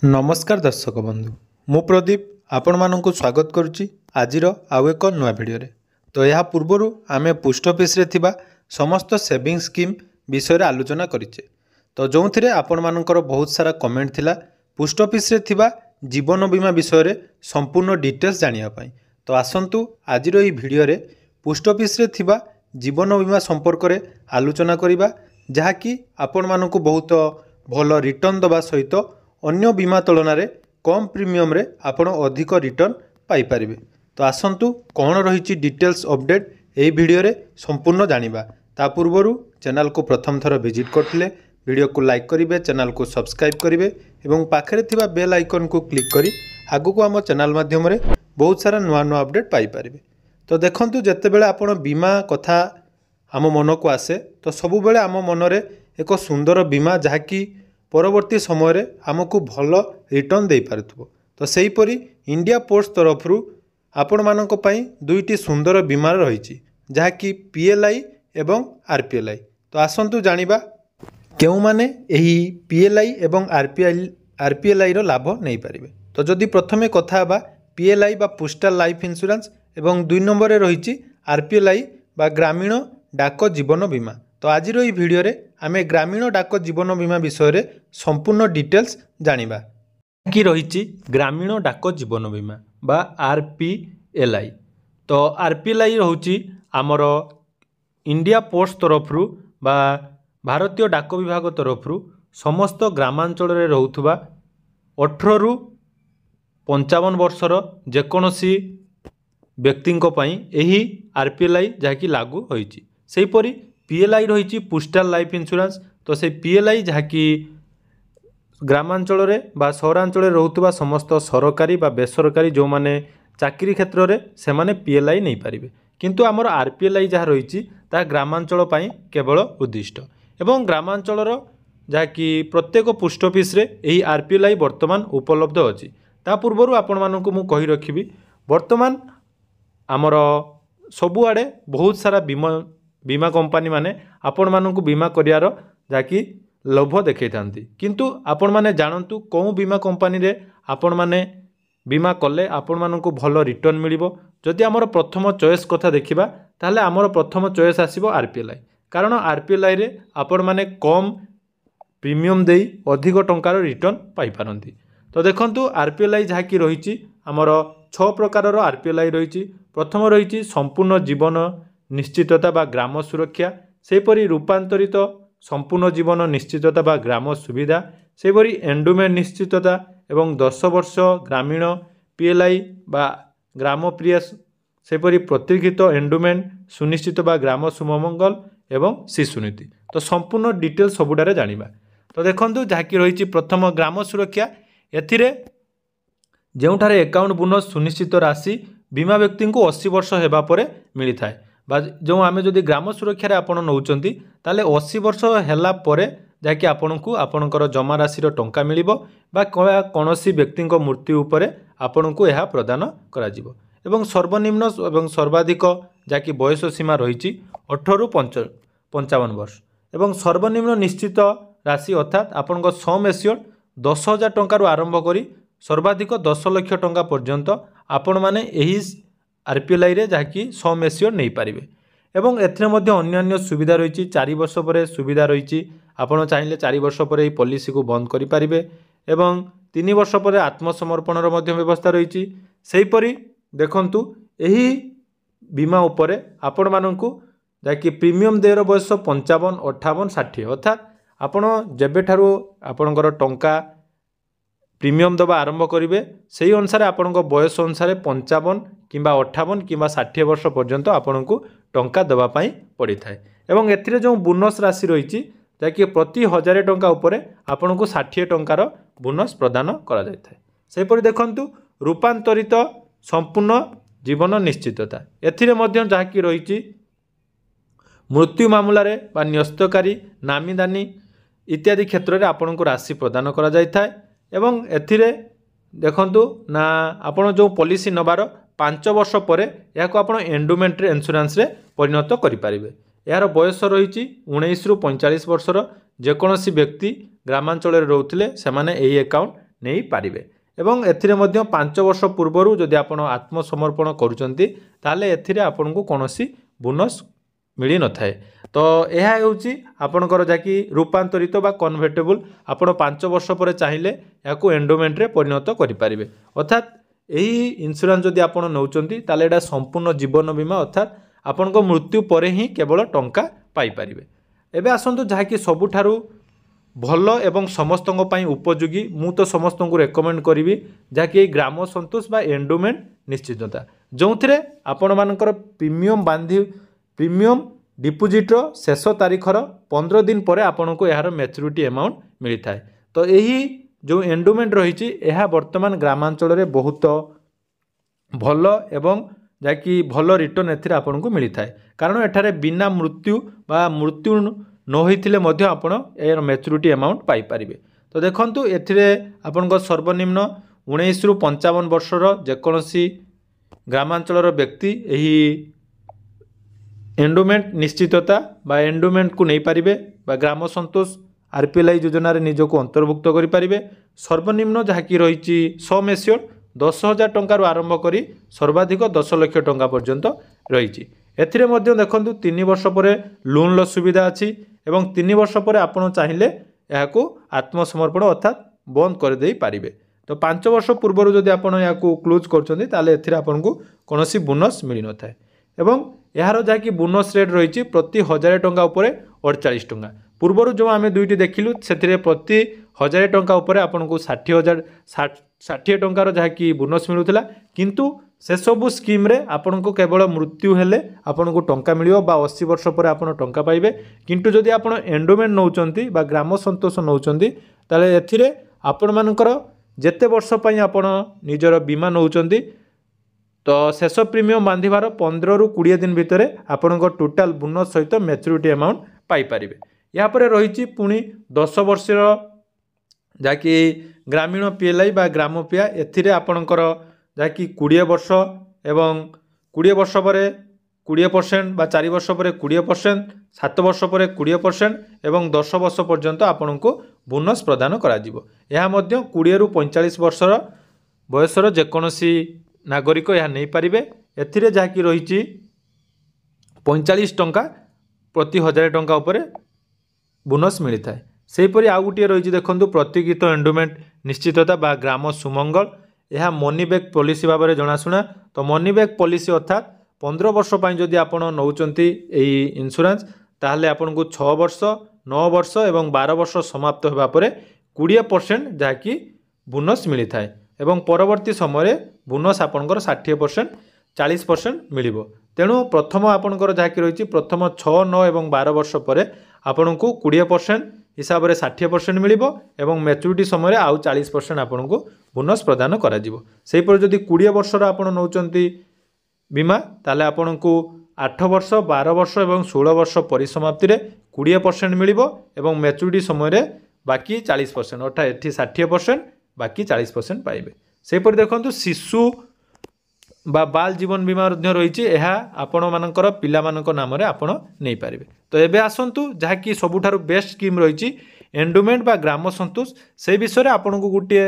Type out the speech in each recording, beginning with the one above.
नमस्कार दर्शक बंधु मु प्रदीप आपण मानक स्वागत करुच्ची आजिर आउ एक नुआ भिडियो तो यह पूर्वर आमे पोस्ट ऑफिस रे थिबा समस्त सेविंग स्कीम विषय आलोचना करिचे। तो जो थे आपण मानकर बहुत सारा कमेंट थिला पोस्ट ऑफिस रे थिबा जीवन बीमा विषय रे संपूर्ण डिटेल्स जानिया पाई। तो आसंतु आजिर ई भिडियो रे पोस्ट ऑफिस रे थिबा जीवन बीमा संपर्क रे आलोचना करिबा जहाँकि आपण मानक बहुत भल रिटर्न दबा सहित अन्य बीमा तुलन में कम प्रीमियम रे आपण अधिक रिटर्न पाई परिबे। तो आसंतु कौन रही डिटेल्स अपडेट यही भिडियो रे संपूर्ण जानिबा। ता पूर्वरु चैनल को प्रथम थर विजिट करथिले वीडियो को लाइक करिवे, चैनल को सब्सक्राइब करिवे एवं पाखरे थिबा बेल आइकन को क्लिक करी आगु को आम चैनल माध्यम रे बहुत सारा नुआ नुआ अपडेट पाई परिबे। तो देखंतु जेतेबेले आपण बीमा कथा आम मन को आसे तो सबु बेले आम मन रे एक सुंदर बीमा जहाँकि परवर्ती समय रे आमको भल रिटर्न दे पारुथबो। तो सेहीपरि इंडिया पोस्ट तरफ आपण मानक पई दुईटी सुंदर बीमा रही जहाँकि पीएलआई एवं आरपीएलआई। तो आसंतु जानिबा केउ माने एही पीएलआई एवं आरपीएलआई रो लाभ नहीं पारिबे। तो जदि प्रथमे कथा बा पीएलआई बा पोस्टल लाइफ इंश्योरेंस एवं दुई नंबर रे रही आरपीएलआई बा ग्रामीण डाक जीवन बीमा। तो आज ये भिडियो रे आमे ग्रामीण डाक जीवन बीमा विषय रे संपूर्ण डिटेल्स जानिबा कि रही ग्रामीण डाक जीवन बीमा बा आरपीएलआई। तो आरपीएलआई रहउची आमर इंडिया पोस्ट तरफ बा भारतीय डाक विभाग तरफ समस्त ग्रामांचल रे रहउथबा 18 रु 55 वर्षर जेकोसी व्यक्तिंक पई एही आरपीएलआई जहाँकि लागू होईची। सेहीपरि पीएलआई रही पोस्टल लाइफ इंश्योरेंस। तो से पीएलआई जहाँकि ग्रामांचल रे बा सहरांचल रोथुबा समस्त सरकारी बा बेसरकारी जो माने चाकरी क्षेत्र रे से माने पीएलआई नहीं पारिबे, किंतु आमर आरपीएलआई जहाँ रही ता ग्रामांचल पई केवल उद्दिष्ट एवं ग्रामांचल जहाँकि प्रत्येक पोस्ट ऑफिस रे एही आरपीएलआई वर्तमान उपलब्ध अछि। ता पूर्वरु आपण मानकु मु कहि रखिबी वर्तमान आमर सबुआडे बहुत सारा बीमा कंपनी माने आपण मानकु बीमा करियार जाकि लोभ देखै थांती, किंतु आपण माने जानंतु कोउ बीमा कंपनी रे आपण माने बीमा कले आपण मानकु भल रिटर्न मिलिबो। जदि आमर प्रथम चॉइस कथा देखिबा ताले आमर प्रथम चॉइस आसीबो आरपीएलआई, कारण आरपीएलआई रे आपण माने कम प्रीमियम देई अधिक टंकार रिटर्न पाई पारंती। तो देखंतु आरपीएलआई जहाँकि रही आमर 6 प्रकार आरपीएलआई रही। प्रथम रही संपूर्ण जीवन निश्चितता बा ग्राम सुरक्षा, सेपरी रूपांतरित संपूर्ण जीवन निश्चितता बा ग्राम सुविधा, सेपरी एंडोमेंट निश्चितता एवं 10 वर्ष ग्रामीण पीएलआई बा ग्राम प्रिय, सेपरी प्रतिष्ठित एंडोमेंट सुनिश्चित बा ग्राम सुमंगल एवं शिशु नीति। तो संपूर्ण डिटेल सबुडारे जानिबा। तो देखंतु जहाँकि रही प्रथम ग्राम सुरक्षा, एथिरे जेउठारे अकाउंट बोनस सुनिश्चित राशि बीमा व्यक्ति को 80 वर्ष हेबा परे मिली थाए बा जो आमे जदि ग्राम सुरक्षा आपण नौचंती ताले 80 वर्ष हैला परे जाकि आपनकु आपनकर जमा राशि टंका मिलिबो बा कोनोसी व्यक्ति मृत्यु उपरे आपनकु एहा प्रदान करा जिवो। एवं सर्वनिम्न एवं सर्वाधिक जाकि बयस सीमा रही 18 रु 55 वर्ष एवं सर्वनिम्न निश्चित राशि अर्थात आपनक सम एश्योर्ड 10,000 टंका आरंभ करी सर्वाधिक 10 लाख टंका पर्यंत आपण माने एही आरपीएलआई रे जहाँकि सम एश्योर्ड नहीं पारिबे। एवं एथिरे मध्य अन्य सुविधा रही 4 वर्ष पर सुविधा रही आपण चाहिए 4 वर्ष पर यह पॉलिसी को बंद करि पारिबे एवं 3 वर्ष पर आत्मसमर्पण मध्य व्यवस्था रही। सेहीपरि देखंतु एही बीमा उपरे आपण मानकु जहाँकि प्रीमियम देर बयस 55, 58, 60 अर्थात आपण जेबेठारु आपणकर टंका प्रीमियम दबा आरंभ करेंगे से अनुसार आपण बयस अनुसार 55 किंबा 58 किंबा 60 वर्ष पर्यंत आपण को टंका दवापाई पड़ी थाए। एवं एथिरे जो बोनस राशि रही जहाँकि प्रति 1000 टंका उपरे आपण को 60 टंकार बोनस प्रदान करा जाय थाए। सेपरि देखंतु रूपांतरित संपूर्ण जीवन निश्चितता, एथिरे मध्य जहाँकि रही मृत्यु मामला रे बा न्यस्तकारी नामीदानी इत्यादि क्षेत्र में आपण को राशि प्रदान करा जाय थाए। एवं एथिरे देखंतु ना आपण जो पॉलिसी नबार 5 वर्ष पर यह आप एंडोमेंट इंश्योरेंस रे परिणत करें। यार बयस रही 19 रु 45 वर्षर जेकोसी व्यक्ति ग्रामांचल रोते से यही अकाउंट नहीं पारिबे। एवं एथिरे मध्य 5 वर्ष पूर्वरु जदि आपण आत्मसमर्पण करूचंती ताले एथिरे आपनको कोनोसी बोनस मिली न थाए। तो यह होची आपणकर जाकि रूपांतरित बा कन्वर्टेबल आपण 5 वर्ष पर चाहिए या एंडोमेंट रे परिणत करें। अर्थात यही इन्शुरांस जदि आपण नौचंती ताले एटा संपूर्ण जीवन बीमा अर्थात आपण मृत्यु पर ही केवल टंका पाई परिबे। एबे आसंतु जहाँकि सबुठारु भल एवं समस्त उपयोगी मु तो समस्त को रेकमेंड करी जहाँकि ग्राम संतोष बा एंडोमेंट निश्चितता जो थे आपण मानकर प्रीमियम डिपोजिट्र शेष तारीखर 15 दिन पर आपन को यार मैच्योरिटी अमाउंट मिलता है। तो यही जो एंडोमेंट रही वर्तमान ग्रामांचल रे बहुत भल एवं जाकि भल रिटर्न एथिरे आपन को मिलता है कारण एठारे बिना मृत्यु बा मृत्यु न होइथिले मध्य आपण एयर मैच्योरिटी अमाउंट पाई परिबे। तो देखंतु एथिरे आपन सर्वनिम्न 19 रु 55 वर्षर जेकोसी ग्रामांचल व्यक्ति यही एंडोमेंट निश्चितता बा एंडोमेंट को नहीं पारिबे बा ग्राम संतोष आरपीएल योजना रे निजको अंतर्भुक्त करि पारिबे। सर्वनिम्न जहाँकि रही सम एश्योर्ड 10,000 टंकार आरंभ करी सर्वाधिक 10 लाख टंका पर्यंत रही। एथिरे मध्य देखंतु 3 वर्ष पर लोन सुविधा अच्छी एवं 3 वर्ष पर आपण चाहिए याको आत्मसमर्पण अर्थात बंद कर दे पारिबे। तो 5 वर्ष पूर्व जदि आपण याको क्लोज करछन्ती ताले एथिरे आपनको कोनोसी बोनस मिली न थाए एवं यार जहाँकि बोनस रेट रही प्रति 1000 टंका उपर 48 टंका। पूर्वर जो आम दुईटी देखिलु से प्रति 1000 टंका उपर आपन को 60 टंकार जहाँकि बोनस मिलूला किंतु से सबू स्कीम रे आपन को केवल मृत्यु हेले आपन को टंका मिलियो बा 80 वर्ष पर आपन टंका पाइबे। किंतु जदि आपन एंडोमेंट नौचंती बा ग्राम संतोष नौचंती ताले एथिरे आपन मानकर जेते वर्ष पई आपन निजर बीमा नौचंती तो शेष प्रीमियम बांधिबार 15 रु 20 दिन भितर आपन टोटाल बोनस सहित मैच्योरिटी अमाउंट पाई परिबे। या पर रही पुणी 10 वर्षर जाकि ग्रामीण पीएलआई बा ग्राम पिया एथिरे आपणकर जाकि 20 वर्ष एवं 20 वर्ष पर 20% बा 4 वर्ष पर 20%, 7 वर्ष पर 20% एवं 10 वर्ष पर्यंत आपन को बोनस प्रदान करा जिवो। यह मध्य 20 रु 45 वर्षर बयसर जेकोसी नागरिक यह नहीं पारिबे। एथिरे जहाँकि रही 45 टंका प्रति 1000 टंका उपर बोनस मिलता है। सेहीपरि आउ गोटे रही देखंतु प्रतिगित एंडोमेंट निश्चितता बा ग्राम सुमंगल यह मनी बैक पॉलिसी भाव में जनाशुना। तो मनी बैक पॉलिसी अर्थात 15 वर्ष जदि आपण नौचंती एही इंश्योरेंस ताहले आपण को 6 वर्ष 9 वर्ष एवं 12 वर्ष समाप्त होगा पर 20% जहाँकि बोनस मिलता है एवं परवर्ती समय बोनस आपणकर 60% 40% मिलिबो। तेणु प्रथम आपणकर जहाँकि रही प्रथम 6 9 एवं 12 वर्ष पर आपण को 20% हिसाब से 60% मिलिबो एवं मैच्योरिटी समय आउ 40% आपण को बोनस प्रदान करा जिवो। सेही पर जदि 20 वर्षर आपण नौचंती बीमा ताले आपण को 8 वर्ष 12 वर्ष एवं 16 वर्ष परिसमाप्ति रे 20% मिलिबो एवं मैच्योरिटी समय बाकी 40% अर्थात एठी 60% बाकी 40% पाइबे। सेहीपरि देखंतु शिशु बा बाल जीवन बीमा रही आपण मानकर पिला मानक नाम रे आपण नहीं पारिबे। तो एबे आसंतु जहाँकि सबुठारु बेस्ट स्कीम रही एंडोमेंट बा ग्राम संतोष से विषय में आपन को गोटे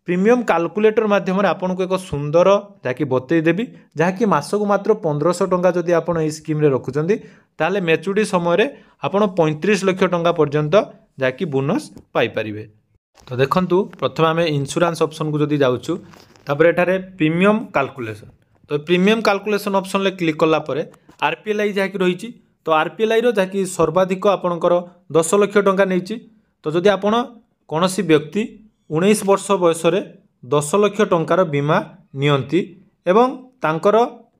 प्रीमियम कैलकुलेटर माध्यम आपन को एक सुंदर जहाँकि बतई देवी जहाँकि मासक मात्र 1500 टंका जदि आपन एई स्कीम रे रखुचंदी ताले मैच्योरिटी समय आपन 35 लाख टंका पर्यंत जहाँकि बोनस पाई परिबे। तो देखंतु प्रथम आम इंश्योरेंस ऑप्शन को जदि जाउछु तापर एठारे प्रीमियम कैलकुलेशन। तो प्रीमियम कैलकुलेशन ऑप्शन ले क्लिक कला परे आरपीएलआई जहाँकि रही तो आरपीएलआई रो जहाँकि सर्वाधिक आपणकर 10 लाख टंका नहीं। तो जदि आपण कौनसी व्यक्ति 19 वर्ष बयस 10 लाख टंकार बीमा नियंती एवं तांकर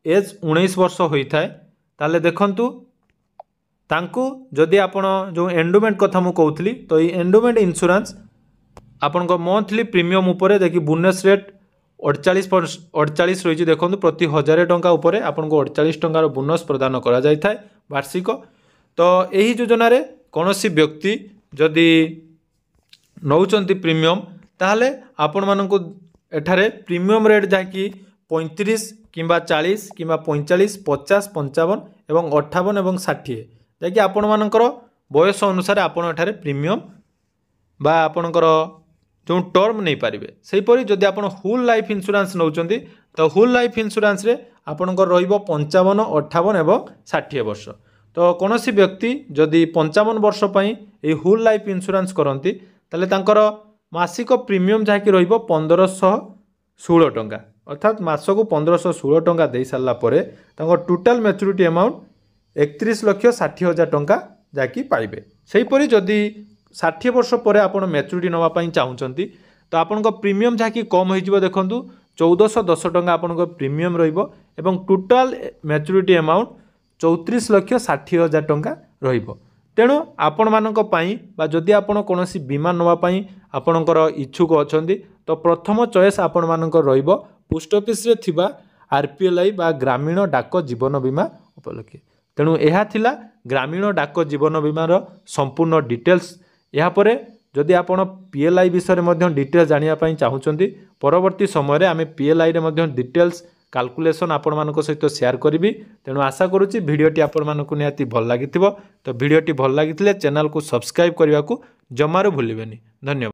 एज 19 वर्ष होता है ताले देखंतु तांकु जदि आपण जो एंडोमेंट कथा मु कहूली तो ये एंडोमेंट इंश्योरेंस आपण मंथली प्रीमियम उपरे देखि बोनस रेट 48 रही देखो प्रति 1000 टंका उपर आपन को 48 टंकार बोनस प्रदान करा जाय थाए वार्षिक। तो यही योजना रे कौनसी व्यक्ति जदि नौचंती प्रीमियम ताहले आपण मानक एठारे प्रीमियम रेट जहाँकि 35 किंबा 40 किंबा 45 50 55 एवं 58 एवं 60 जहाँकि आपण मानकर बयस अनुसार आपण एठारे प्रीमियम बा आपणकर जो टर्म नहीं पारे सेहीपरि जदि आप होल लाइफ इंश्योरेंस नौकरी तो होल लाइफ इंश्योरेंस रे आपणकर रहिबो 55, 58 एवं 60 वर्ष। तो कौन व्यक्ति जदि 55 वर्ष पई ए होल लाइफ इंश्योरेंस करती ताले तांकर मासिक प्रीमियम जहाँकि रहिबो 1516 टंका, अर्थात मासक 1516 टंका दे सारा पर टोटाल मैच्योरिटी अमाउंट 31,60,000 टंका जहाँकि पाइबे। सेहीपरि जदि 60 वर्ष पर आप मैच्योरिटी नापी चाहूँगी तो आपण प्रीमियम जहाँकि कम हो देखूँ 1410 टंका आपण प्रीमियम रहिबो टोटाल मैच्योरिटी अमाउंट 34,60,000 टंका रहिबो। तेणु आपण मानक पई बा जदि आपण कोनोसी बीमा नवा पई आपणकर इच्छुक अछंती तो प्रथम चॉइस आपण मानक रहिबो पोस्ट ऑफिस रे थिबा आरपीएलआई बा ग्रामीण डाक जीवन बीमा उपलब्ध। तेणु यह थिला ग्रामीण डाक जीवन बीमार संपूर्ण डिटेल्स। यापर जदि आप पीएलआई विषय में डिटेल्स जानापी चाहूँगी परवर्ती समय आम पीएलआई रे डिटेल्स कैलकुलेशन आपण मान सहित शेयर करी। तेणु आशा करुच्ची भिडटी आपण मानक निहाती भल लगी तो भिडटी भल लगी चैनल को सब्सक्राइब करने को जमारू भूलें। धन्यवाद।